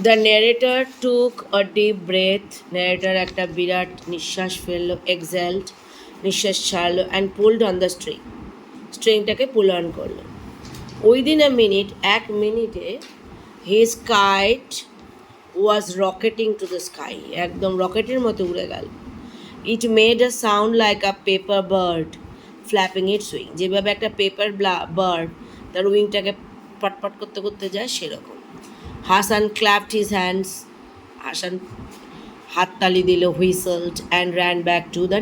The narrator took a deep breath. Narrator একটা বিরাট নিঃশ্বাস ফেললো, এক্সাল্ট নিঃশ্বাস ছাড়লো, অ্যান্ড পুলড অন দ্য স্ট্রিংটাকে পুল অন করলো। উইদিন আ মিনিট, এক মিনিটে his kite was rocketing to the sky, একদম রকেটের মতো উড়ে গেল। It made a sound like a paper bird flapping its wing, যেভাবে একটা পেপার বার্ড তার উইংটাকে পটপট করতে করতে যায় সেরকম। Hasan clapped his hands, Hasan হাততালি দিল, whistled and ran back to the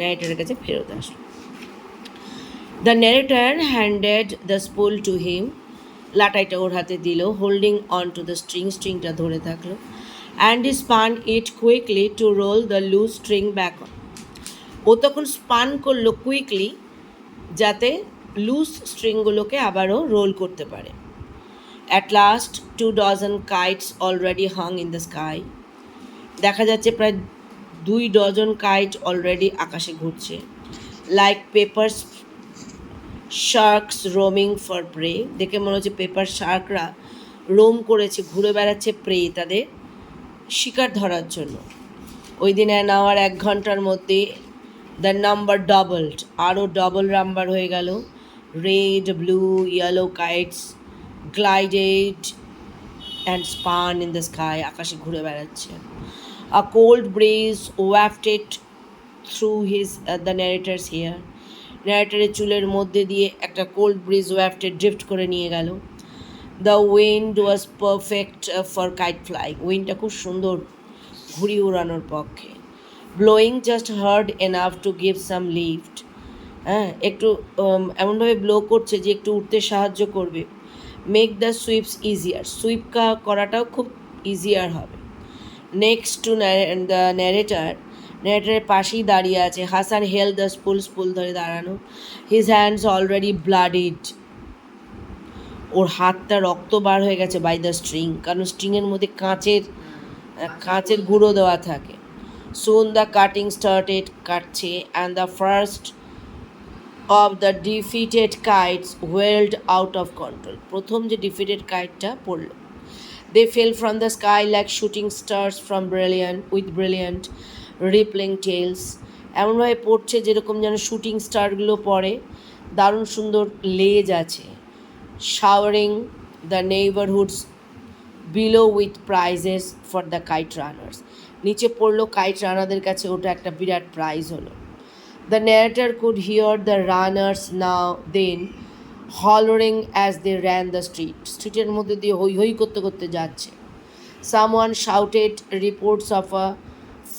ন্যারেটারের কাছে ফেরত আসলো। The narrator handed the spool to him, লাটাইটা ওর হাতে দিল, হোল্ডিং অন টু দ্য স্ট্রিংটা ধরে থাকলো, and I spun it quickly to roll the loose string back on. ও তখন স্পান করলো কুইকলি যাতে লুজ স্ট্রিংগুলোকে আবারও রোল করতে পারে। At last 2 dozen kites already hung in the sky. দেখা যাচ্ছে প্রায় 2 ডজন কাইট অলরেডি আকাশে ঘুরছে। Like paper sharks roaming for prey, দেখে মনে হচ্ছে পেপার শার্করা রোম করেছে, ঘুরে বেড়াচ্ছে প্রে, তাদের শিকার ধরার জন্য। ওই দিন 1 hour, 1 ঘন্টার মধ্যে দ্য নাম্বার ডবলড, আরও ডবল নাম্বার হয়ে গেল। Red, blue, yellow kites glided and spun in the sky, আকাশে ঘুরে বেড়াচ্ছে। A cold breeze wafted through the narrator's hair, ন্যারেটারের চুলের মধ্যে দিয়ে একটা কোল্ড ব্রিজ ওয়াফটেড ড্রিফট করে নিয়ে গেল। The wind was perfect for kite flying, উইন্ডটা খুব সুন্দর ঘুড়ি উড়ানোর পক্ষে। Blowing just hard enough to give some lift, হ্যাঁ একটু এমনভাবে ব্লো করছে যে একটু উঠতে সাহায্য করবে। Make the sweeps easier, sweep করাটাও খুব ইজিয়ার হবে। নেক্সট টু দ্য ন্যারেটারের পাশেই দাঁড়িয়ে আছে হাসান, হেল দ্য স্পুল ধরে দাঁড়ানো। হিজ হ্যান্ডস অলরেডি ব্লাডিড, ওর হাতটা রক্ত বার হয়ে গেছে বাই দ্য স্ট্রিং, কারণ স্ট্রিংয়ের মধ্যে কাঁচের গুঁড়ো দেওয়া থাকে। সুন দ্য কাটিং স্টার্টেড, কাটছে, and the first of the defeated kites wheeled out of control, প্রথম যে ডিফিটেড কাইটটা পড়লো। They fell from the sky like shooting stars from brilliant rippling tails, এমনভাবে পড়ছে যেরকম যেন শুটিং স্টারগুলো পড়ে, দারুণ সুন্দর লেজ আছে। Showering the neighbourhoods below with prizes for the kite runners, নিচে পড়লো কাইট রানারদের কাছে, ওটা একটা বিরাট প্রাইজ হলো। The narrator could hear the runners now then hollering as they ran the স্ট্রিটের মধ্যে দিয়ে হই হই করতে করতে যাচ্ছে। Someone shouted reports of a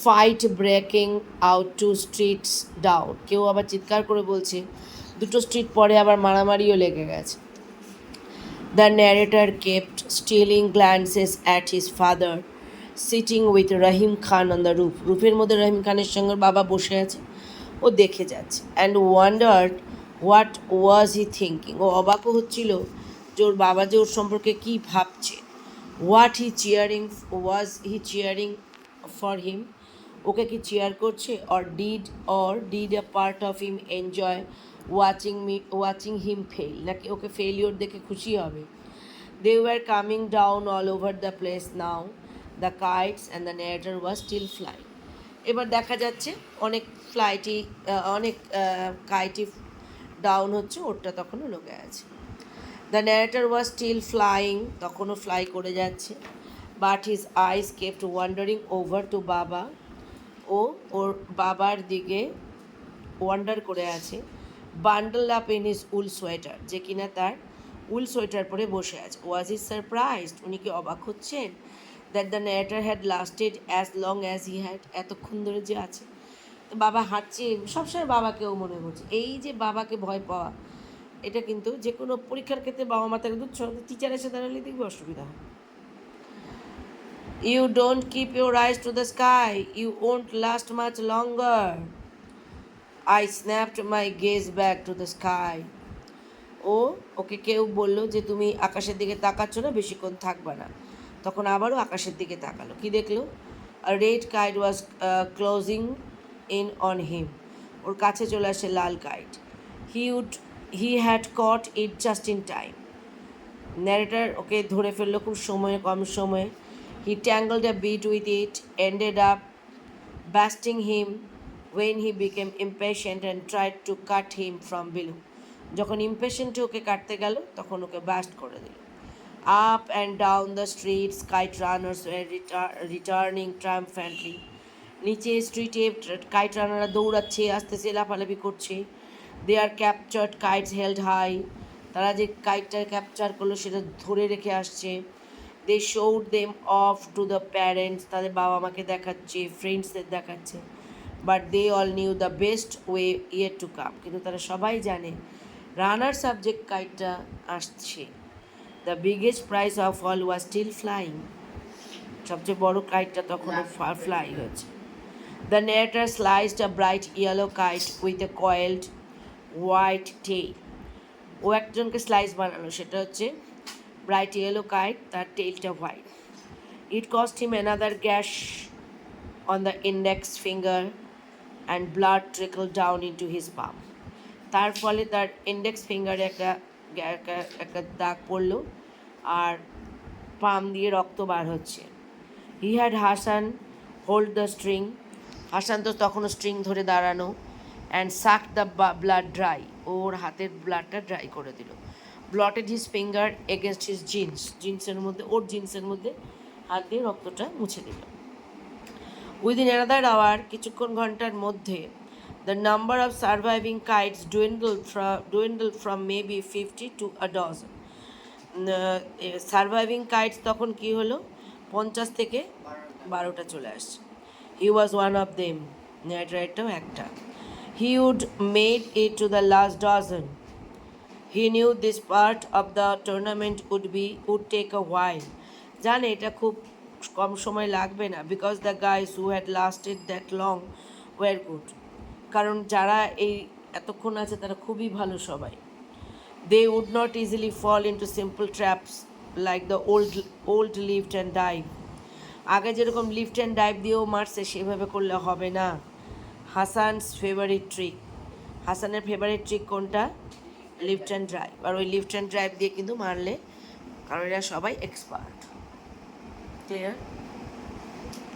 fight breaking out 2 streets down, কেউ আবার চিৎকার করে বলছে 2 স্ট্রিট পরে আবার মারামারিও লেগে গেছে। The narrator kept stealing glances at his father sitting with Rahim Khan on the রুফের মধ্যে রহিম খানের সঙ্গে বাবা বসে আছে, ও দেখে যাচ্ছে। And wondered what was he thinking, ও অবাকও হচ্ছিল যে ওর বাবা যে ওর সম্পর্কে কী ভাবছে। ওয়াজ হি চিয়ারিং ফর হিম, ওকে কি চিয়ার করছে, or did a part of him enjoy watching him fail, নাকি ওকে ফেলিওর দেখে খুশি হবে। They were coming down all over the place now, the kites and the narrator was still flying, এবার দেখা যাচ্ছে অনেক কাইটি ডাউন হচ্ছে, ওরটা তখনও লোকে আছে। The narrator was still flying, তখনও ফ্লাই করে যাচ্ছে। But his eyes kept wandering over to বাবা, ও ওর বাবার দিকে ওয়ান্ডার করে আছে। Bundle up in his wool sweater, যে কিনা তার উল সোয়েটার পরে বসে আছে। ওয়াজ ইজ সারপ্রাইজড, উনি কি অবাক হচ্ছেন that the narrator had lasted as long as he had, এতক্ষণ ধরে যে আছে। বাবা হাঁটছে, সবসময় বাবাকেও মনে করছে, এই যে বাবাকে ভয় পাওয়া, এটা কিন্তু যে কোনো পরীক্ষার ক্ষেত্রে বাবা মা তাকে টিচার এসে দাঁড়ালে দেখবি অসুবিধা হয়। You don't keep your eyes to the sky, you won't last much longer. I snapped my gaze back to the sky, ওকে কেউ বললো যে তুমি আকাশের দিকে তাকাচ্ছ না, বেশিক্ষণ থাকবে না। তখন আবারও আকাশের দিকে তাকালো, কি দেখলো, a red kite was closing in on him, ওর কাছে চলে আসে লাল kite. He had caught it just in time, narrator ওকে ধরে ফেললো খুব কম সময়ে। He tangled a bit with it, ended up basting him when he became impatient and tried to cut him from below. যখন ইম্পেশেন্টে ওকে কাটতে গেল তখন ওকে ব্যাস্ট করে দিল। Up and down the streets, kite runners were returning triumphantly. নিচে স্ট্রিটে kite রানাররা দৌড়াচ্ছে, আসতেছে, লাফালাফি করছে। They are captured kites held high, তারা যে কাইটটা ক্যাপচার করলো সেটা ধরে রেখে আসছে। They showed them off to the parents, তাদের বাবা মাকে দেখাচ্ছে, ফ্রেন্ডসদের দেখাচ্ছে। But they all knew the best way yet to come, কিন্তু তারা সবাই জানে রানার সাবজেক্ট কাইটটা আসছে। The biggest prize of all was still flying, সবচেয়ে বড় কাইটটা তখনও ফ্লাই হয়েছে। The narrator sliced a bright yellow kite with a coiled white tail, ও একজনকে স্লাইস বানালো, সেটা হচ্ছে ব্রাইট ইয়েলো কাইট, তার টেইলটা white. It cost him another gash on the index finger and blood trickle down into his palm, তার ফলে তার ইন্ডেক্স ফিঙ্গারে একটা দাগ পড়লো আর পাম দিয়ে রক্ত বার হচ্ছে। He had Hasan hold the string, Hasan তো তখনও স্ট্রিং ধরে দাঁড়ানো। অ্যান্ড সাক দ্য ব্লাড ড্রাই, ওর হাতের ব্লাডটা ড্রাই করে দিল। Blotted his finger against his জিন্সের মধ্যে, ওর জিন্সের মধ্যে হাত দিয়ে রক্তটা মুছে দিল। উইদিন অ্যানাদার আওয়ার, কিছুক্ষণ ঘন্টার মধ্যে, the number of surviving kites dwindled from maybe 50 to a dozen। Surviving kites তখন কি হলো, 50 থেকে 12টা চলে আসছে। He was one of them, নেটারটাও একটা। He would made it to the last dozen. He knew this part of the tournament would take a while, জানে এটা খুব কম সময় লাগবে না। Because the guys who had lasted that long were good, কারণ যারা এই এতক্ষণ আছে তারা খুবই ভালো সবাই। They would not easily fall into simple traps like the old lift and dive, আগে যেরকম লিফট অ্যান্ড ডাইভ দিয়েও মারছে সেভাবে করলে হবে না। হাসানস ফেভারিট ট্রিক, হাসানের ফেভারিট ট্রিক কোনটা? Lift and drive. আর ওই লিফট অ্যান্ড ড্রাইভ দিয়ে কিন্তু মারলে, কারণ এরা সবাই এক্সপার্ট। ক্লিয়ার?